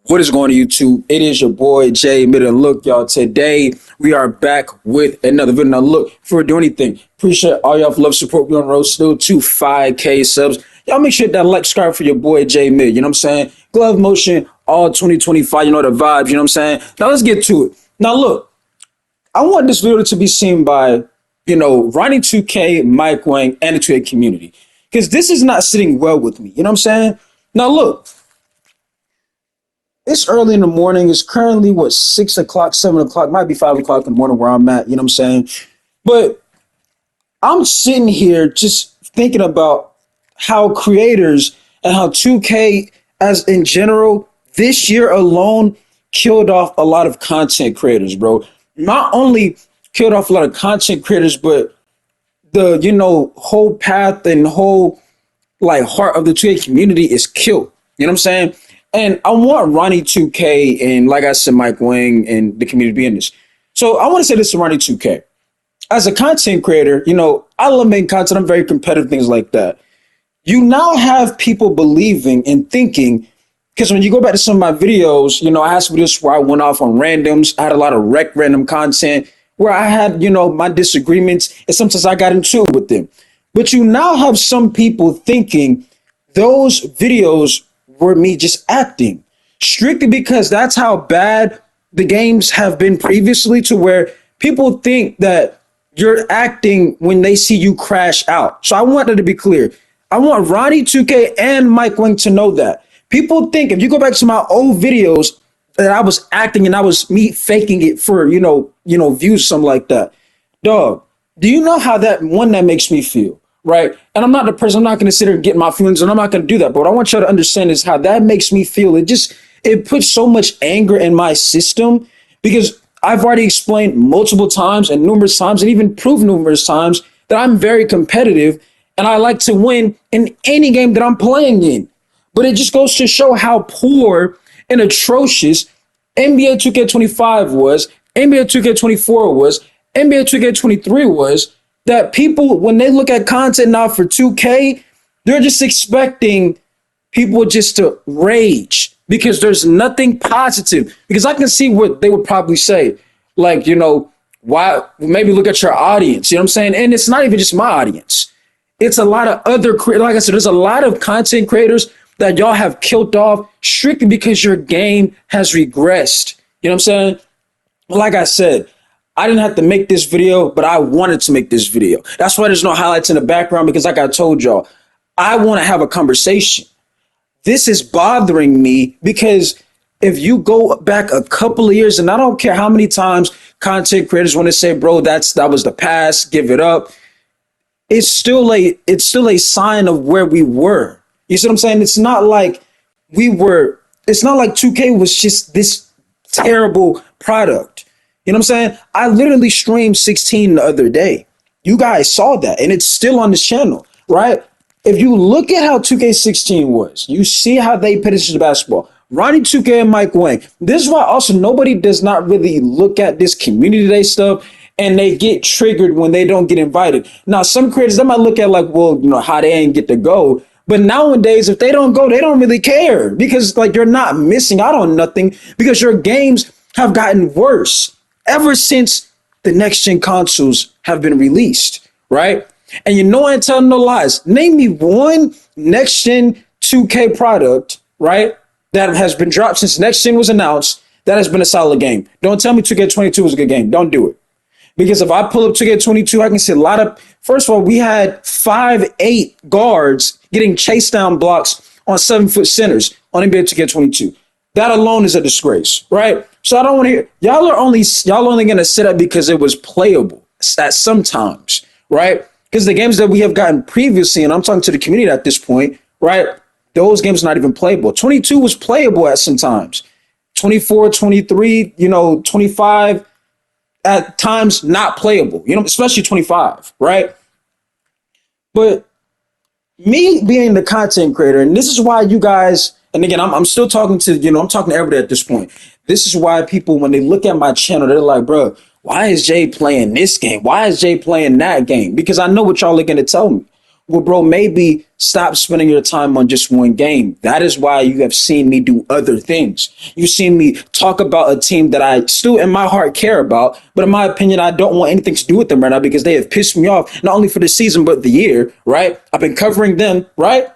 What is going on YouTube? It is your boy Jay Mid and look, y'all. Today we are back with another video. Now look, before we do anything, appreciate all y'all for love support. We on the road still to 5K subs. Y'all make sure that like, subscribe for your boy Jay Mid. You know what I'm saying? Glove motion, all 2025. You know the vibes. You know what I'm saying? Now let's get to it. Now look, I want this video to be seen by Ronnie 2K, Mike Wang, and the 2K community, because this is not sitting well with me. You know what I'm saying? Now look. It's early in the morning. It's currently, 6 o'clock, 7 o'clock, might be 5 o'clock in the morning where I'm at, you know what I'm saying? But I'm sitting here just thinking about how creators and how 2K, as in general, this year alone, killed off a lot of content creators, bro. Not only killed off a lot of content creators, but the, whole path and whole, heart of the 2K community is killed. You know what I'm saying? And I want Ronnie 2K and, like I said, Mike Wang and the community to be in this. So I want to say this to Ronnie 2K. As a content creator, I love making content. I'm very competitive, things like that. You now have people believing and thinking, because when you go back to some of my videos, I had some videos where I went off on randoms. I had a lot of random content where I had, my disagreements, and sometimes I got into it with them. But you now have some people thinking those videos were me just acting, strictly because that's how bad the games have been previously, to where people think that you're acting when they see you crash out. So I want that to be clear. I want Ronnie 2K and Mike Wang to know that. People think, if you go back to my old videos, that I was acting and I was me faking it for, views, something like that. Dog, do you know how that makes me feel? Right. And I'm not the person, I'm not going to sit here and get my feelings, and I'm not going to do that. But what I want you to understand is how that makes me feel. It puts so much anger in my system, because I've already explained multiple times and numerous times, and even proved numerous times, that I'm very competitive and I like to win in any game that I'm playing in. But it just goes to show how poor and atrocious NBA 2K25 was, NBA 2K24 was, NBA 2K23 was. That people, when they look at content now for 2K, they're just expecting people just to rage, because there's nothing positive. Because I can see what they would probably say, why, maybe look at your audience, you know what I'm saying? And it's not even just my audience. It's a lot of other creators. Like I said, there's a lot of content creators that y'all have killed off strictly because your game has regressed. You know what I'm saying? Like I said, I didn't have to make this video, but I wanted to make this video. That's why there's no highlights in the background, because like I told y'all, I want to have a conversation. This is bothering me, because if you go back a couple of years, and I don't care how many times content creators want to say, bro, that was the past, give it up. It's still a sign of where we were. You see what I'm saying? It's not like 2K was just this terrible product. You know what I'm saying? I literally streamed 16 the other day. You guys saw that, and it's still on this channel, right? If you look at how 2K16 was, you see how they put into basketball. Ronnie 2K and Mike Wang. This is why also nobody does not really look at this community day stuff, and they get triggered when they don't get invited. Now, some creators, they might look at how they ain't get to go. But nowadays, if they don't go, they don't really care, because you're not missing out on nothing, because your games have gotten worse ever since the next gen consoles have been released, right? And I ain't telling no lies. Name me one next gen 2K product, right, that has been dropped since next gen was announced, that has been a solid game. Don't tell me 2K22 was a good game. Don't do it. Because if I pull up 2K22, I can see a lot of, first of all, we had 5'8" guards getting chase down blocks on 7-foot centers on NBA 2K22. That alone is a disgrace, right? So I don't want to hear, y'all are only going to sit up because it was playable at sometimes, right? Because the games that we have gotten previously, and I'm talking to the community at this point, right? Those games are not even playable. 22 was playable at some times. 24, 23, 25, at times not playable, especially 25, right? But me being the content creator, and this is why you guys, and again, I'm still talking to, I'm talking to everybody at this point. This is why people, when they look at my channel, they're like, bro, why is Jay playing this game? Why is Jay playing that game? Because I know what y'all are going to tell me. well, bro, maybe stop spending your time on just one game. That is why you have seen me do other things. You've seen me talk about a team that I still in my heart care about, but in my opinion, I don't want anything to do with them right now because they have pissed me off, not only for the season, but the year, right? I've been covering them, right?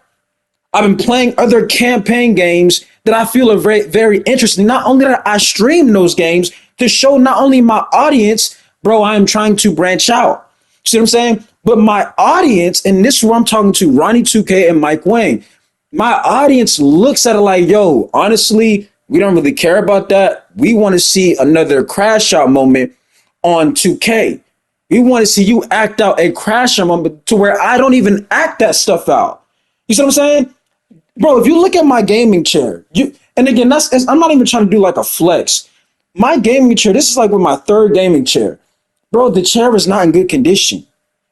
I've been playing other campaign games that I feel are very, very interesting. Not only that I stream those games to show not only my audience, bro, I am trying to branch out. See what I'm saying? But my audience, and this is where I'm talking to Ronnie 2K and Mike Wang. My audience looks at it like, yo, honestly, we don't really care about that. We want to see another crash out moment on 2K. We want to see you act out a crash out moment to where I don't even act that stuff out. You see what I'm saying? Bro, if you look at my gaming chair, and again, I'm not even trying to do like a flex. My gaming chair, this is like with my third gaming chair. Bro, the chair is not in good condition.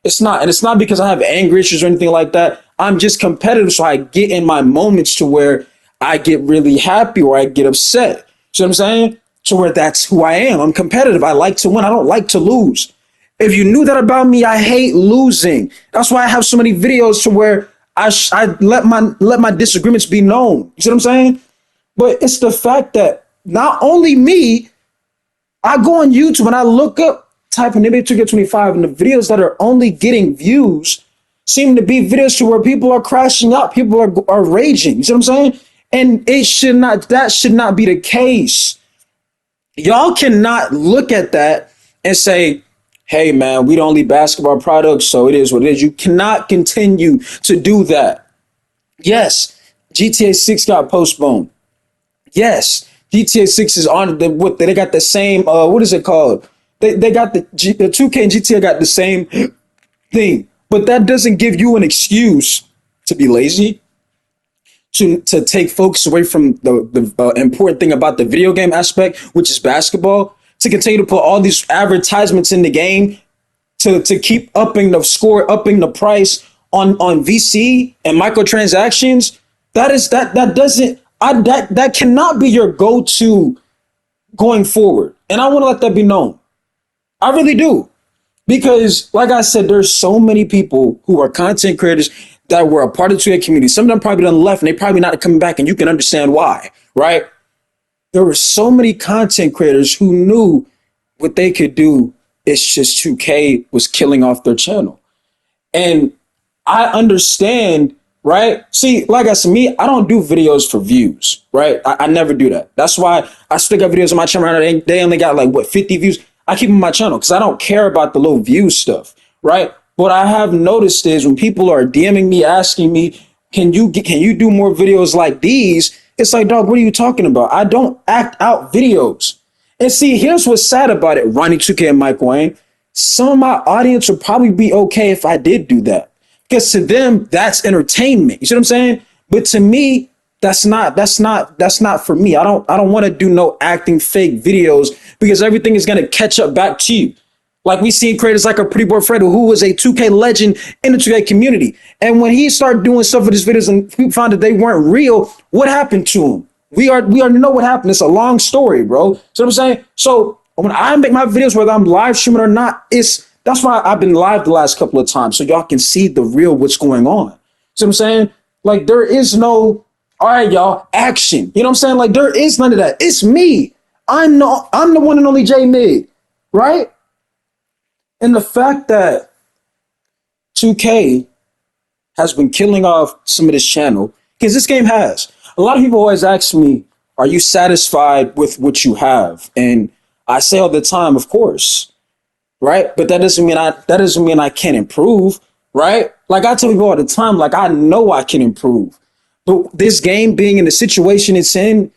It's not. And it's not because I have anger issues or anything like that. I'm just competitive. So I get in my moments to where I get really happy or I get upset. See what I'm saying? To where that's who I am. I'm competitive. I like to win. I don't like to lose. If you knew that about me, I hate losing. That's why I have so many videos to where I let my disagreements be known. You see what I'm saying? But it's the fact that not only me, I go on YouTube and I look up, type in NBA 2K25, and the videos that are only getting views seem to be videos to where people are crashing out, people are raging. You see what I'm saying? And that should not be the case. Y'all cannot look at that and say, hey man, we don't leave basketball products, so it is what it is. You cannot continue to do that. Yes, GTA 6 got postponed. Yes, GTA 6 is on they got the same what is it called? They got the 2K and GTA got the same thing. But that doesn't give you an excuse to be lazy, to take focus away from the important thing about the video game aspect, which is basketball, to continue to put all these advertisements in the game to keep upping the score, upping the price on VC and microtransactions. That cannot be your go-to going forward. And I want to let that be known. I really do. Because, like I said, there's so many people who are content creators that were a part of the 2K community. Some of them probably done left and they probably not coming back, and you can understand why, right? There were so many content creators who knew what they could do. It's just 2K was killing off their channel. And I understand, right? See, like I said, me, I don't do videos for views, right? I never do that. That's why I still got videos on my channel. They only got like, 50 views. I keep them on my channel because I don't care about the low view stuff, right? What I have noticed is when people are DMing me, asking me, can you do more videos like these? It's like, dog, what are you talking about? I don't act out videos. And see, here's what's sad about it, Ronnie 2K and Mike Wang. Some of my audience would probably be okay if I did do that. Because to them, that's entertainment. You see what I'm saying? But to me, that's not for me. I don't want to do no acting fake videos because everything is going to catch up back to you. Like we seen creators like a Pretty Boy Fred, who was a 2K legend in the 2K community. And when he started doing stuff with his videos and people found that they weren't real, what happened to him? We already know what happened. It's a long story, bro. So what I'm saying? So when I make my videos, whether I'm live streaming or not, that's why I've been live the last couple of times. So y'all can see the real what's going on. So what I'm saying? Like there is no, all right, y'all, action. You know what I'm saying? Like there is none of that. It's me. I'm the one and only J Mid, right? And the fact that 2K has been killing off some of this channel, because this game has. A lot of people always ask me, are you satisfied with what you have? And I say all the time, of course, right? But that doesn't mean I can't improve, right? Like I tell people all the time, like I know I can improve. But this game being in the situation it's in,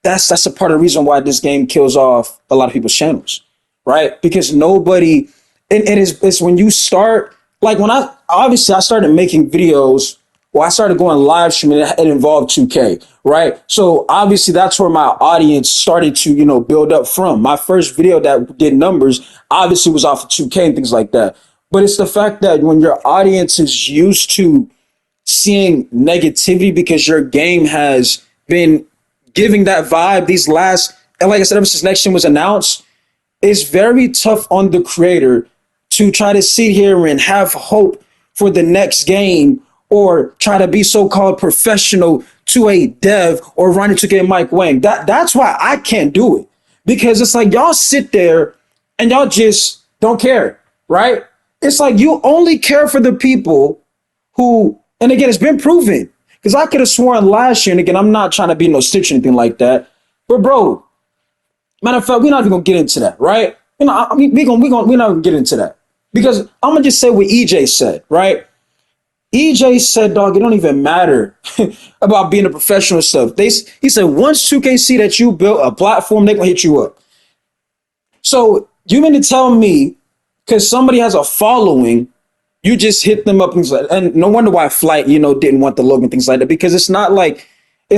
that's a part of the reason why this game kills off a lot of people's channels, right? Because nobody, and it's when you start, like when I started making videos, well, I started going live streaming, it involved 2K, right? So obviously that's where my audience started to, build up from. My first video that did numbers obviously was off of 2K and things like that. But it's the fact that when your audience is used to seeing negativity because your game has been giving that vibe and like I said, ever since next gen was announced, it's very tough on the creator to try to sit here and have hope for the next game or try to be so-called professional to a dev or Ronnie to get Mike Wang. That's why I can't do it. Because it's like y'all sit there and y'all just don't care, right? It's like you only care for the people who, and again, it's been proven. Because I could have sworn last year, and again, I'm not trying to be no stitch or anything like that. But bro, matter of fact, we're not even gonna get into that, right? I mean, we're not gonna get into that. Because I'm gonna just say what EJ said, right? EJ said, dog, it don't even matter about being a professional stuff. He said, once 2K see that you built a platform, they gonna hit you up. So you mean to tell me, because somebody has a following, you just hit them up and no wonder why Flight, didn't want the logo and things like that, because it's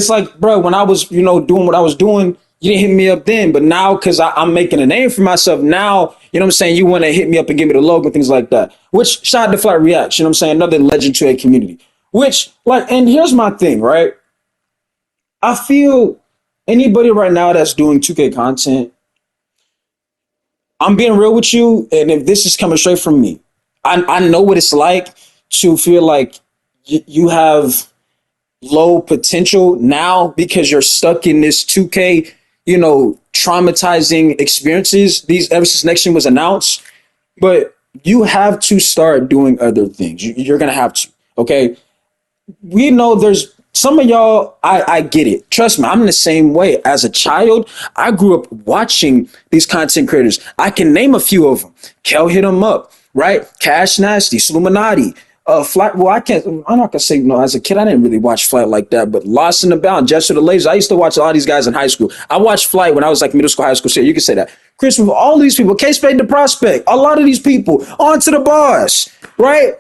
like, bro, when I was, doing what I was doing, you didn't hit me up then, but now because I'm making a name for myself now, you know what I'm saying? You want to hit me up and give me the logo and things like that, which shout out to Flight Reacts, you know what I'm saying? Another legend to a community, which and here's my thing, right? I feel anybody right now that's doing 2K content, I'm being real with you. And if this is coming straight from me, I know what it's like to feel like you have low potential now because you're stuck in this 2K, traumatizing experiences. These ever since next gen was announced, but you have to start doing other things. You're gonna have to. Okay, we know there's some of y'all. I get it. Trust me, I'm the same way. As a child, I grew up watching these content creators. I can name a few of them. Kel hit them up, right? Cash Nasty, Sluminati, Flight. Well, I'm not gonna say as a kid, I didn't really watch Flight like that, but Lost in the Bound, Jester the Laser. I used to watch a lot of these guys in high school. I watched Flight when I was like middle school, high school. So you can say that. Chris, with all these people, K-Spade the Prospect, a lot of these people, onto the bars, right?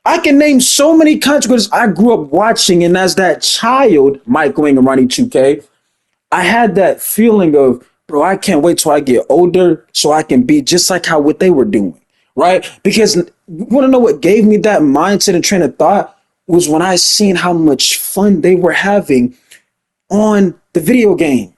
I can name so many content I grew up watching, and as that child, Mike Wang and Ronnie 2K, I had that feeling of, bro, I can't wait till I get older so I can be just like what they were doing, right? Because you want to know what gave me that mindset and train of thought was when I seen how much fun they were having on the video game.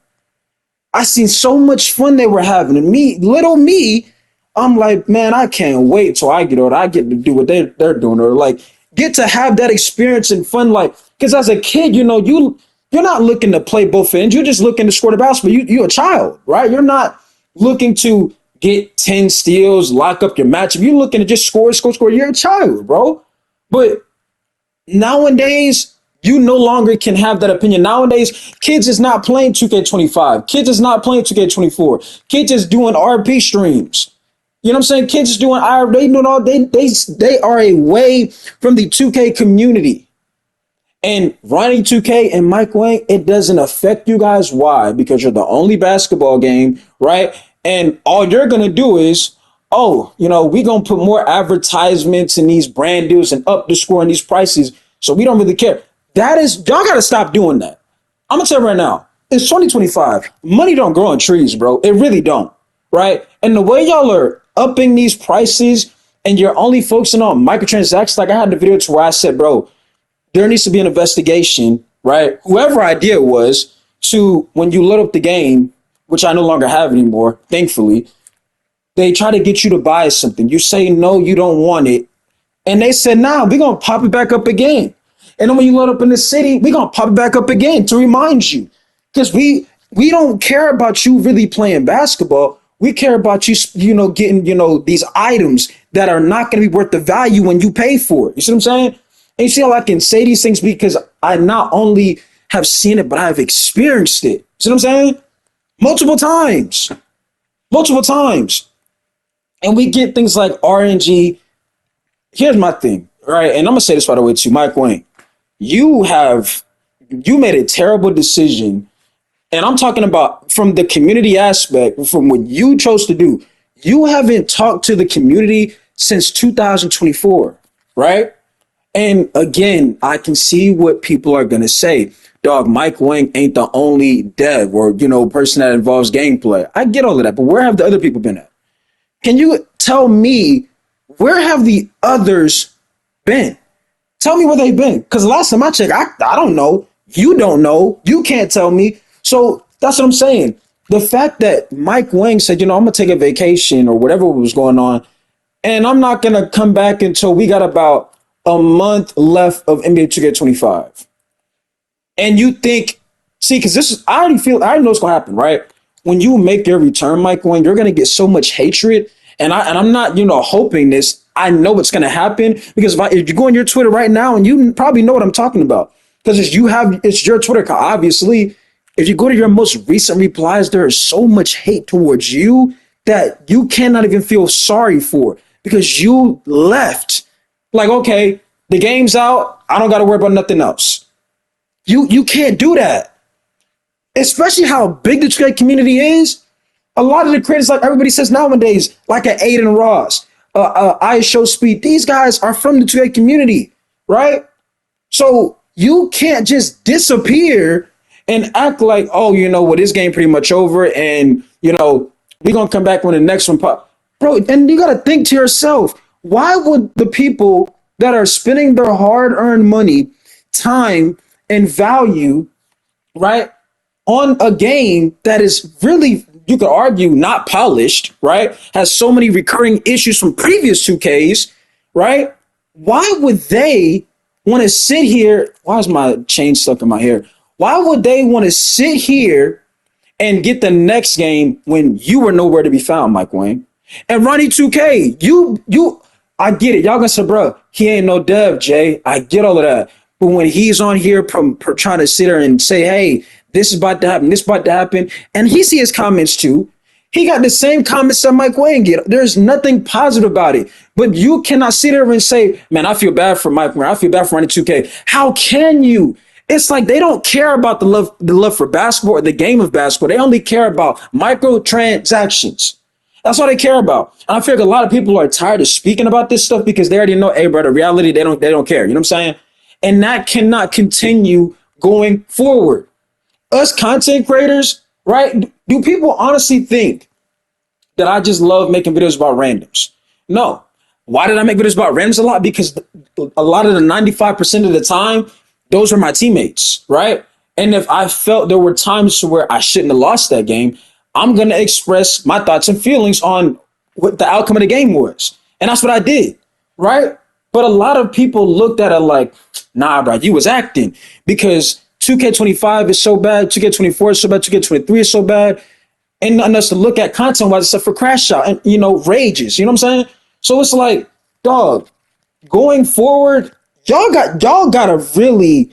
I seen so much fun they were having, and little me, I'm like, man, I can't wait till I get older. I get to do what they're doing, or like get to have that experience and fun. Like, because as a kid, you're not looking to play both ends. You're just looking to score the basketball. You're a child, right? You're not looking to get 10 steals, lock up your matchup. You're looking to just score. You're a child, bro. But nowadays, you no longer can have that opinion. Nowadays, kids is not playing 2K25. Kids is not playing 2K24. Kids is doing RP streams. You know what I'm saying? Kids is doing they doing all they are away from the 2K community. And Ronnie 2K and Mike Wang, it doesn't affect you guys. Why? Because you're the only basketball game, right? And all you're gonna do is, we're gonna put more advertisements in these brand deals and up the score in these prices. So we don't really care. Y'all gotta stop doing that. I'm gonna tell you right now, it's 2025. Money don't grow on trees, bro. It really don't, right? And the way y'all are upping these prices and you're only focusing on microtransactions, like I had the video to where I said, bro, there needs to be an investigation, right? Whoever idea it was, to when you load up the game, which I no longer have anymore, thankfully, they try to get you to buy something. You say no, you don't want it. And they said, nah, we're going to pop it back up again. And then when you load up in the city, we're going to pop it back up again to remind you. Because we don't care about you really playing basketball. We care about you, getting, these items that are not going to be worth the value when you pay for it. You see what I'm saying? And you see how I can say these things because I not only have seen it, but I've experienced it. See what I'm saying? Multiple times. And we get things like RNG. Here's my thing, right? And I'm going to say this, by the way, to Mike Wang. You made a terrible decision. And I'm talking about from the community aspect, from what you chose to do. You haven't talked to the community since 2024, right? And again, I can see what people are going to say. Dog, Mike Wang ain't the only dev or, person that involves gameplay. I get all of that, but where have the other people been at? Can you tell me, where have the others been? Tell me where they've been. Because last time I checked, I don't know. You don't know. You can't tell me. So that's what I'm saying. The fact that Mike Wang said, I'm going to take a vacation or whatever was going on, and I'm not going to come back until we got about a month left of NBA 2K25, and you think, see, because this is, I already know what's gonna happen, right? When you make your return, Michael, and you're gonna get so much hatred, and I'm not, hoping this. I know what's gonna happen because if you go on your Twitter right now, and you probably know what I'm talking about, because it's your Twitter account, obviously. If you go to your most recent replies, there is so much hate towards you that you cannot even feel sorry for because you left. Like, okay, the game's out. I don't got to worry about nothing else. You can't do that, especially how big the trade community is. A lot of the creators, like everybody says nowadays, like an Aiden Ross, I Show Speed, these guys are from the trade community, right? So you can't just disappear and act like, oh, this game pretty much over, and we're gonna come back when the next one pop. Bro, and you gotta think to yourself, why would the people that are spending their hard-earned money, time, and value, right, on a game that is really, you could argue, not polished, right? Has so many recurring issues from previous 2Ks, right? Why would they want to sit here? Why is my chain stuck in my hair? Why would they want to sit here and get the next game when you were nowhere to be found, Mike Wang? And Ronnie 2K, I get it. Y'all gonna say, bro, he ain't no dev, Jay. I get all of that. But when he's on here trying to sit there and say, hey, this is about to happen, this is about to happen, and he see his comments too. He got the same comments that Mike Wang get. There's nothing positive about it. But you cannot sit there and say, man, I feel bad for Mike Wang. I feel bad for Ronnie 2K. How can you? It's like they don't care about the love for basketball or the game of basketball. They only care about microtransactions. That's all they care about. And I feel like a lot of people are tired of speaking about this stuff because they already know, hey, bro, the reality, they don't care. You know what I'm saying? And that cannot continue going forward. Us content creators, right? Do people honestly think that I just love making videos about randoms? No. Why did I make videos about randoms a lot? Because a lot of the 95% of the time, those are my teammates, right? And if I felt there were times where I shouldn't have lost that game, I'm going to express my thoughts and feelings on what the outcome of the game was. And that's what I did, right? But a lot of people looked at it like, nah, bro, you was acting because 2K25 is so bad, 2K24 is so bad, 2K23 is so bad. And nothing else to look at content-wise except for crash out and, rages. You know what I'm saying? So it's like, dog, going forward, y'all gotta really,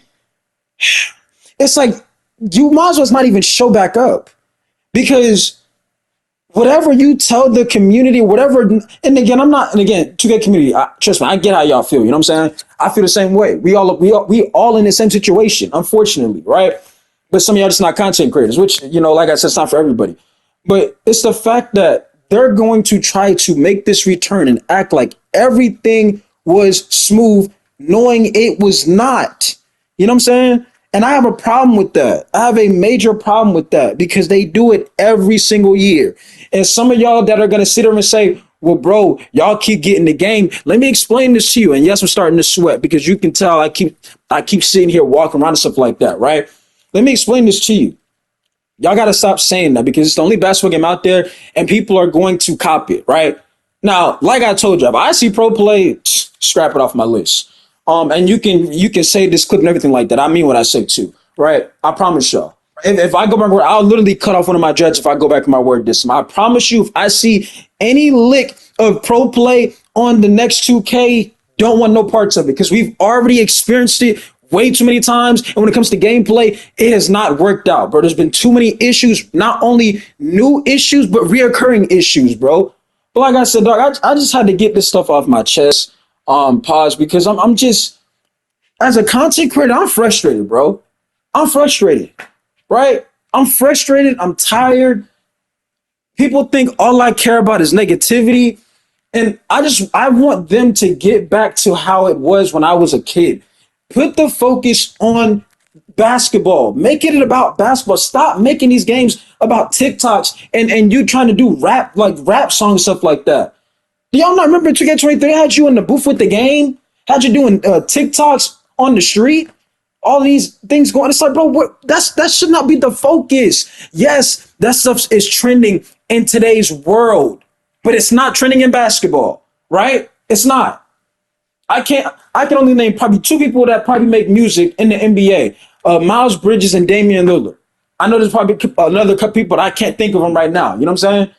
it's like, you might as well not even show back up. Because whatever you tell the community, whatever, and again, 2K community, trust me, I get how y'all feel. You know what I'm saying? I feel the same way. We all in the same situation, unfortunately, right? But some of y'all just not content creators, which, like I said, it's not for everybody. But it's the fact that they're going to try to make this return and act like everything was smooth, knowing it was not. You know what I'm saying? And I have a problem with that. I have a major problem with that because they do it every single year. And some of y'all that are going to sit there and say, well, bro, y'all keep getting the game. Let me explain this to you. And yes, I'm starting to sweat because you can tell I keep sitting here walking around and stuff like that, right? Let me explain this to you. Y'all got to stop saying that because it's the only basketball game out there and people are going to copy it, right? Now, like I told you, if I see pro play, scrap it off my list. And you can say this clip and everything like that. I mean what I say too, right? I promise y'all. If I go back, I'll literally cut off one of my dreads if I go back to my word this time. I promise you, if I see any lick of pro play on the next 2K, don't want no parts of it because we've already experienced it way too many times. And when it comes to gameplay, it has not worked out, bro. There's been too many issues, not only new issues, but reoccurring issues, bro. But like I said, dog, I just had to get this stuff off my chest. Pause because I'm just, as a content creator, I'm frustrated, bro. I'm frustrated, right? I'm frustrated. I'm tired. People think all I care about is negativity. And I want them to get back to how it was when I was a kid. Put the focus on basketball. Make it about basketball. Stop making these games about TikToks and you trying to do rap songs, stuff like that. Do y'all not remember 2K23 had you in the booth with the game? Had you doing TikToks on the street? All these things going. It's like, bro, that should not be the focus. Yes, that stuff is trending in today's world, but it's not trending in basketball, right? It's not. I can only name probably two people that probably make music in the NBA. Miles Bridges and Damian Lillard. I know there's probably another couple people, but I can't think of them right now. You know what I'm saying?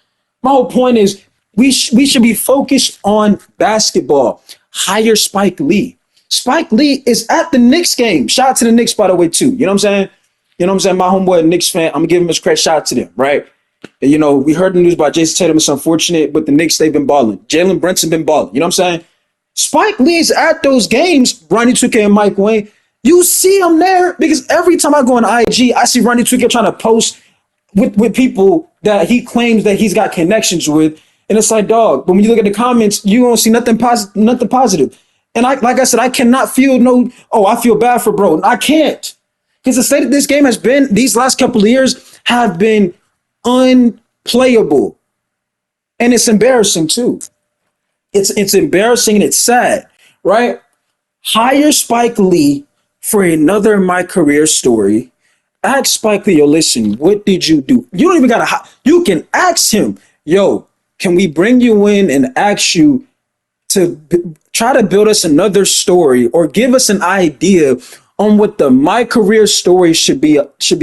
My whole point is we should be focused on basketball. Hire Spike Lee. Spike Lee is at the Knicks game. Shout out to the Knicks, by the way, too. You know what I'm saying? You know what I'm saying? My homeboy, a Knicks fan, I'm gonna give him his credit. Shout out to them, right? And, we heard the news about Jason Tatum. It's unfortunate, but the Knicks, they've been balling. Jalen Brunson been balling. You know what I'm saying? Spike Lee's at those games, Ronnie 2K and Mike Wang. You see him there because every time I go on IG, I see Ronnie 2K trying to post with people that he claims that he's got connections with. And it's like, dog, but when you look at the comments, you don't see nothing positive. And like I said, I cannot feel I feel bad for bro. I can't. Because the state of this game has been, these last couple of years have been unplayable. And it's embarrassing too. It's embarrassing and it's sad, right? Hire Spike Lee for another My Career Story. Ask Spike Lee, yo, listen, what did you do? You don't even gotta, you can ask him, yo, can we bring you in and ask you to try to build us another story or give us an idea on what the My Career Story should be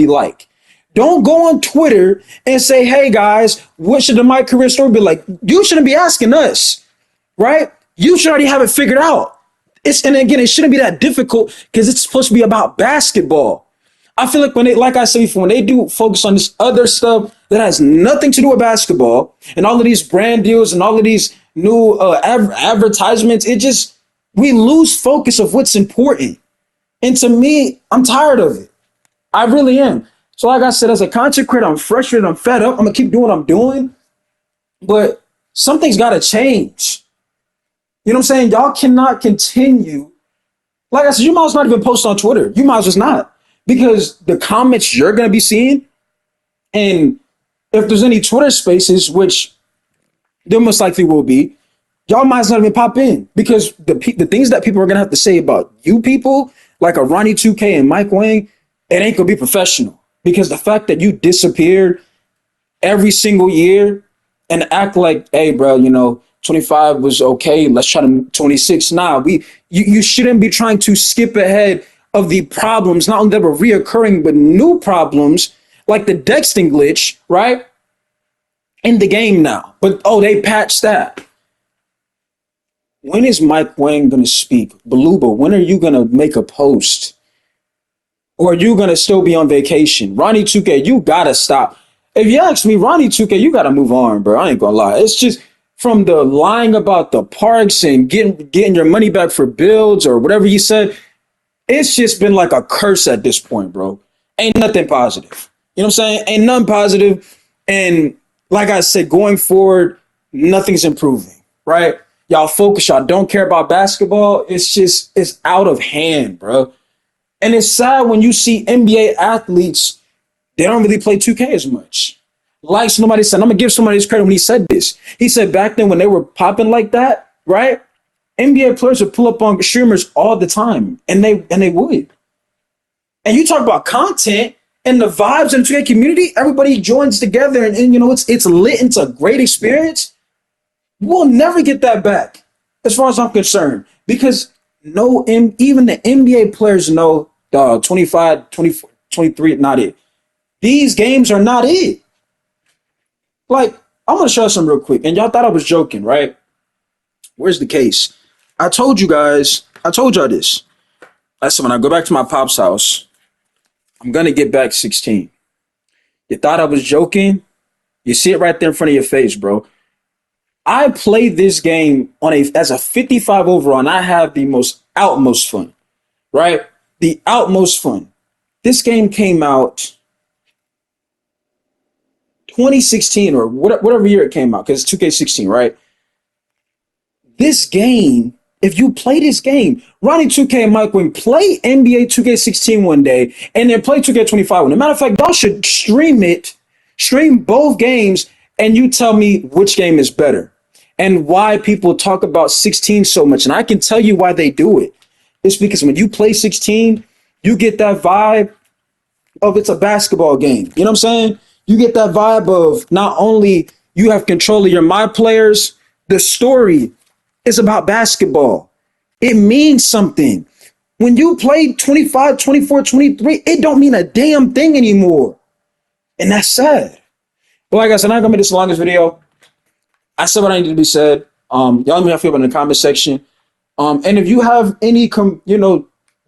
like. Don't go on Twitter and say, hey guys, what should the My Career Story be like? You shouldn't be asking us, right? You should already have it figured out. And again, it shouldn't be that difficult because it's supposed to be about basketball. I feel like like I said before, when they do focus on this other stuff that has nothing to do with basketball and all of these brand deals and all of these new advertisements, we lose focus of what's important. And to me, I'm tired of it. I really am. So like I said, as a content creator, I'm frustrated, I'm fed up. I'm gonna keep doing what I'm doing, but something's gotta change. You know what I'm saying? Y'all cannot continue. Like I said, you might as well not even post on Twitter. You might as well not. Because the comments you're going to be seeing, and if there's any Twitter spaces, which there most likely will be, y'all might as well not even pop in. Because the things that people are going to have to say about you people, like a Ronnie 2K and Mike Wang, it ain't going to be professional. Because the fact that you disappeared every single year and act like, hey, bro, 25 was okay. Let's try to 26. Nah, you shouldn't be trying to skip ahead of the problems, not only that were reoccurring, but new problems like the Dexting glitch, right? In the game now. But, they patched that. When is Mike Wang going to speak? Beluba, when are you going to make a post? Or are you going to still be on vacation? Ronnie 2K, you got to stop. If you ask me, Ronnie 2K, you got to move on, bro. I ain't going to lie. It's just from the lying about the parks and getting your money back for builds or whatever you said. It's just been like a curse at this point, bro. Ain't nothing positive. You know what I'm saying? Ain't nothing positive. And like I said, going forward, nothing's improving, right? Y'all focus. Y'all don't care about basketball. It's out of hand, bro. And it's sad when you see NBA athletes, they don't really play 2K as much. Like somebody said, I'm going to give somebody his credit when he said this. He said back then when they were popping like that, right? NBA players would pull up on streamers all the time, and they would. And you talk about content and the vibes in the 2K community, everybody joins together, and it's lit. It's a great experience. We'll never get that back, as far as I'm concerned, because even the NBA players know, 25, 24, 23, not it. These games are not it. Like, I'm gonna show you something real quick, and y'all thought I was joking, right? Where's the case? I told y'all this. I said, when I go back to my pop's house, I'm going to get back 16. You thought I was joking? You see it right there in front of your face, bro. I played this game as a 55 overall, and I have the utmost fun, right? The utmost fun. This game came out 2016 or whatever year it came out, because it's 2K16, right? This game, if you play this game, Ronnie 2K and Mike Wing play NBA 2K16 one day and then play 2K25 one day. Matter of fact, y'all should stream both games, and you tell me which game is better and why people talk about 16 so much. And I can tell you why they do it. It's because when you play 16, you get that vibe of it's a basketball game. You know what I'm saying? You get that vibe of not only you have control of your my players, the story is about basketball. It means something. When you play 25, 24, 23, it don't mean a damn thing anymore. And that's sad. But like I said, I'm not gonna make this the longest video. I said what I need to be said. Y'all let me know how you feel about it in the comment section. And if you have any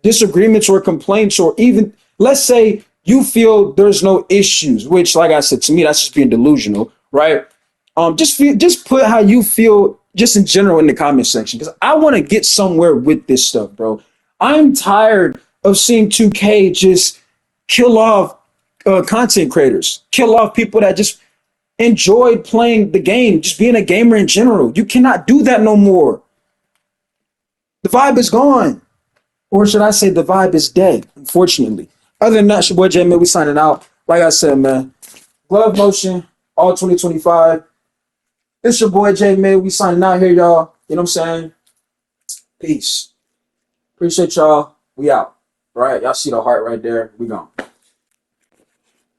disagreements or complaints, or even let's say you feel there's no issues, which like I said, to me, that's just being delusional, right? Just put how you feel just in general in the comment section, because I want to get somewhere with this stuff, bro. I'm tired of seeing 2K just kill off content creators, kill off people that just enjoyed playing the game, just being a gamer in general. You cannot do that no more. The vibe is gone. Or should I say the vibe is dead, unfortunately. Other than that, it's your boy J Man, we signing out. Like I said, man, glove motion, all 2025. It's your boy J Man, we signing out here, y'all. You know what I'm saying? Peace. Appreciate y'all. We out. All right, y'all see the heart right there. We gone.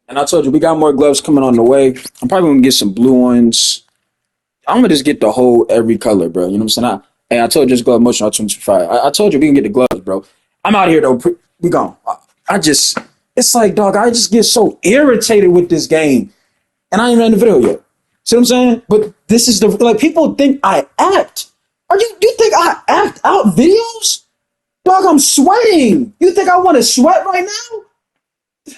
And I told you, we got more gloves coming on the way. I'm probably gonna get some blue ones. I'm gonna just get the whole every color, bro. You know what I'm saying? Hey, I told you just glove motion on 25. I told you we can get the gloves, bro. I'm out here though. We gone. It's like, dog, I just get so irritated with this game. And I ain't ran the video yet. See what I'm saying? But this is like, people think I act. Do you think I act out videos? Dog, I'm sweating. You think I want to sweat right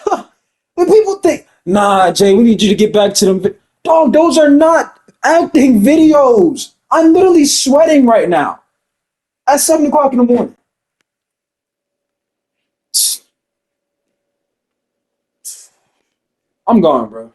now? When people think, nah, Jay, we need you to get back to them. Dog, those are not acting videos. I'm literally sweating right now at 7 o'clock in the morning. I'm gone, bro.